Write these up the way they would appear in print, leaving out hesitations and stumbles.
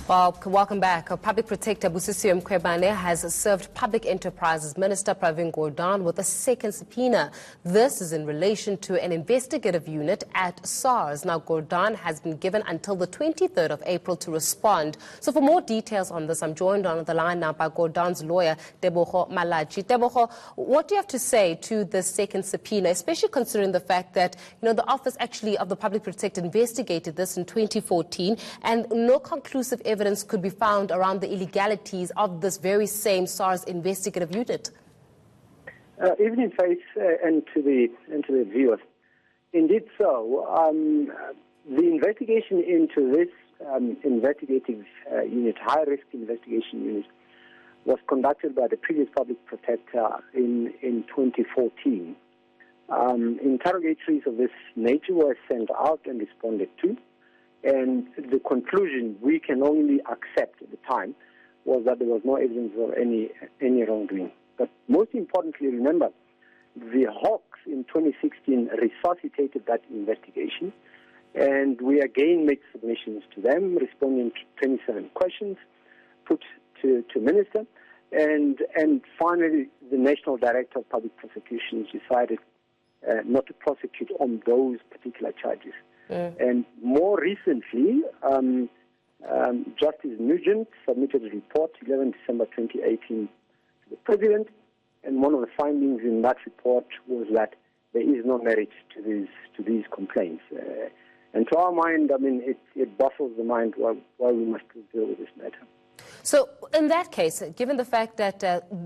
Well, welcome back. Public Protector Busisiwe Mkhwebane has served Public Enterprises Minister Pravin Gordhan with a second subpoena. This is in relation to an investigative unit at SARS. Now, Gordhan has been given until the 23rd of April to respond. So for more details on this, I'm joined on the line now by Gordhan's lawyer, Tebogo Malachi. Tebogo, what do you have to say to this second subpoena, especially considering the fact that, the Office actually of the Public Protector investigated this in 2014 and no conclusive evidence could be found around the illegalities of this very same SARS investigative unit? Evening, Faith, and to the viewers. Indeed so. The investigation into this investigative unit, high-risk investigation unit, was conducted by the previous Public Protector in 2014. Interrogatories of this nature were sent out and responded to. And the conclusion we can only accept at the time was that there was no evidence of any wrongdoing. But most importantly, remember, the Hawks in 2016 resuscitated that investigation, and we again made submissions to them, responding to 27 questions put to Minister, and finally the National Director of Public Prosecutions decided not to prosecute on those particular charges. And more recently, Justice Nugent submitted a report 11 December 2018 to the President, and one of the findings in that report was that there is no merit to these complaints. And to our mind, it baffles the mind why we must deal with this matter. So, in that case, given the fact that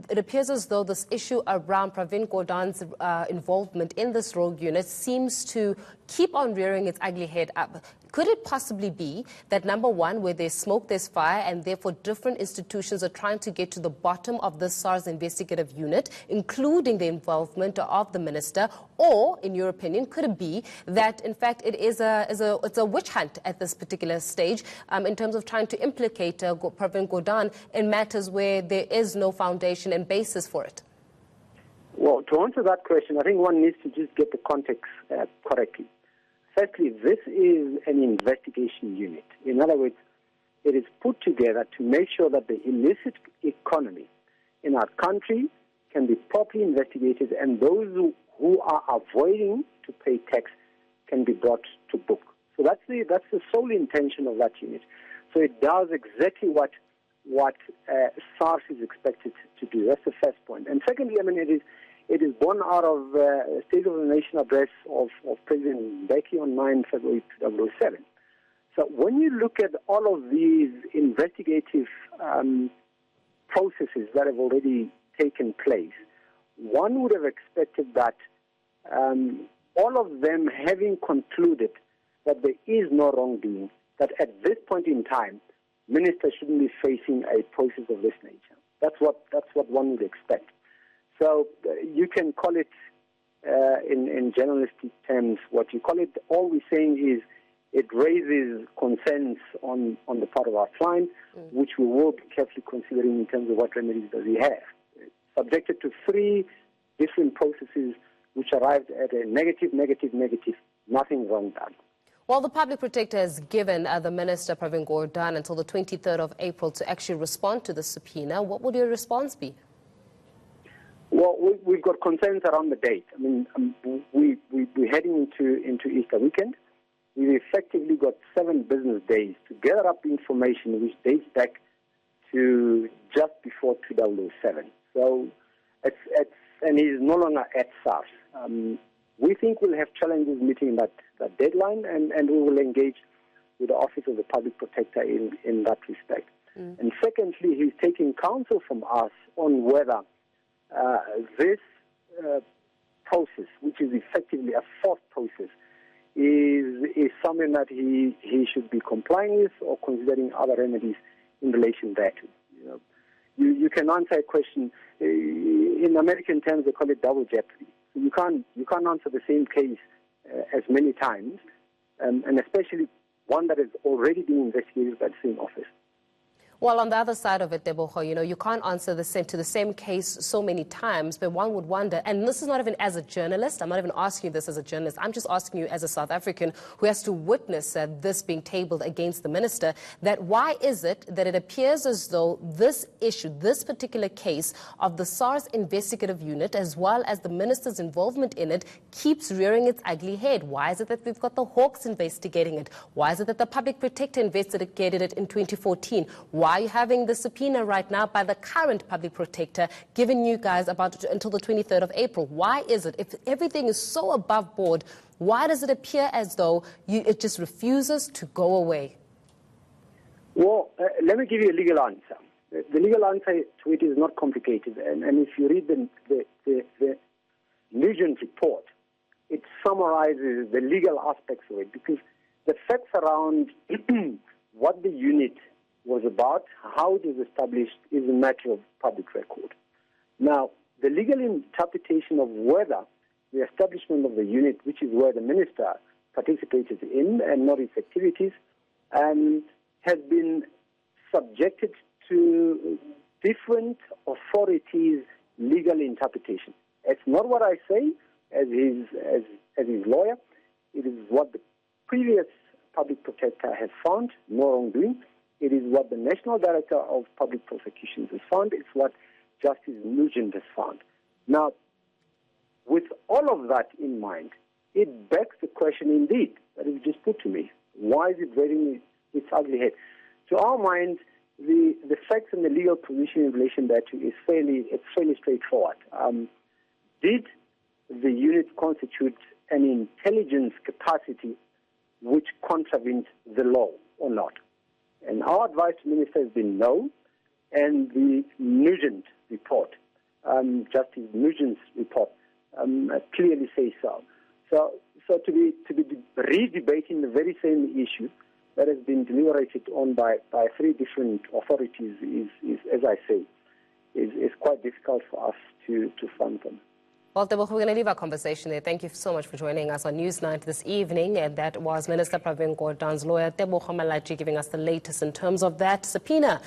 it appears as though this issue around Pravin Gordhan's involvement in this rogue unit seems to keep on rearing its ugly head up, could it possibly be that, number one, where there's smoke, there's fire, and therefore different institutions are trying to get to the bottom of this SARS investigative unit, including the involvement of the minister? Or, in your opinion, could it be that, in fact, it's a witch hunt at this particular stage in terms of trying to implicate Pravin Gordhan in matters where there is no foundation and basis for it? Well, to answer that question, I think one needs to just get the context correctly. Firstly, this is an investigation unit. In other words, it is put together to make sure that the illicit economy in our country can be properly investigated, and those who are avoiding to pay tax can be brought to book. So that's the sole intention of that unit. So it does exactly what SARS is expected to do. That's the first point. And secondly, it is born out of a State of the Nation address of President Mbeki on 9 February 2007. So when you look at all of these investigative processes that have already taken place, one would have expected that all of them having concluded that there is no wrongdoing, that at this point in time, ministers shouldn't be facing a process of this nature. That's what one would expect. So you can call it, in journalistic terms, what you call it. All we're saying is it raises concerns on the part of our client, which we will be carefully considering in terms of what remedies does he have. Subjected to 3 different processes which arrived at a negative, nothing wrong done. Well, the Public Protector has given the Minister, Pravin Gordhan, until the 23rd of April to actually respond to the subpoena. What would your response be? Well, we've got concerns around the date. We're heading into Easter weekend. We've effectively got 7 business days to gather up information which dates back to just before 2007. So, and he's no longer at SARS. We think we'll have challenges meeting that deadline, and we will engage with the Office of the Public Protector in that respect. And secondly, he's taking counsel from us on whether this process, which is effectively a forced process, is something that he should be complying with or considering other remedies in relation thereto. You can answer a question in American terms. They call it double jeopardy. You can't answer the same case as many times, and especially one that has already been investigated by the same office. Well, on the other side of it, Tebogo, you can't answer to the same case so many times, but one would wonder, and this is not even as a journalist, I'm not even asking you this as a journalist, I'm just asking you as a South African who has to witness this being tabled against the minister, that why is it that it appears as though this issue, this particular case of the SARS investigative unit, as well as the minister's involvement in it, keeps rearing its ugly head? Why is it that we've got the Hawks investigating it? Why is it that the Public Protector investigated it in 2014? Why are you having the subpoena right now by the current Public Protector, giving you guys until the 23rd of April? Why is it, if everything is so above board, why does it appear as though it just refuses to go away? Well, let me give you a legal answer. The legal answer to it is not complicated, and if you read the Nugent report, it summarizes the legal aspects of it, because the facts around what the unit was about, how it was established, is a matter of public record. Now, the legal interpretation of whether the establishment of the unit, which is where the minister participated in and not its activities, has been subjected to different authorities' legal interpretation. It's not what I say as his lawyer. It is what the previous Public Protector has found, no wrongdoing. It is what the National Director of Public Prosecutions has found. It's what Justice Nugent has found. Now, with all of that in mind, it begs the question indeed that is just put to me. Why is it rearing its ugly head? To our mind, the facts and the legal position in relation thereto is fairly straightforward. Did the unit constitute an intelligence capacity which contravened the law or not? And our advice to the minister has been no, and the Nugent report, Justice Nugent's report, clearly says so. So to be re-debating the very same issue that has been deliberated on by three different authorities is, as I say, is quite difficult for us to fathom. Well, Tebogo, we're going to leave our conversation there. Thank you so much for joining us on Newsnight this evening. And that was Minister Pravin Gordhan's lawyer, Tebogo Malachi, giving us the latest in terms of that subpoena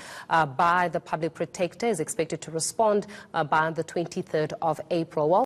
by the Public Protector. Is expected to respond by the 23rd of April. Well,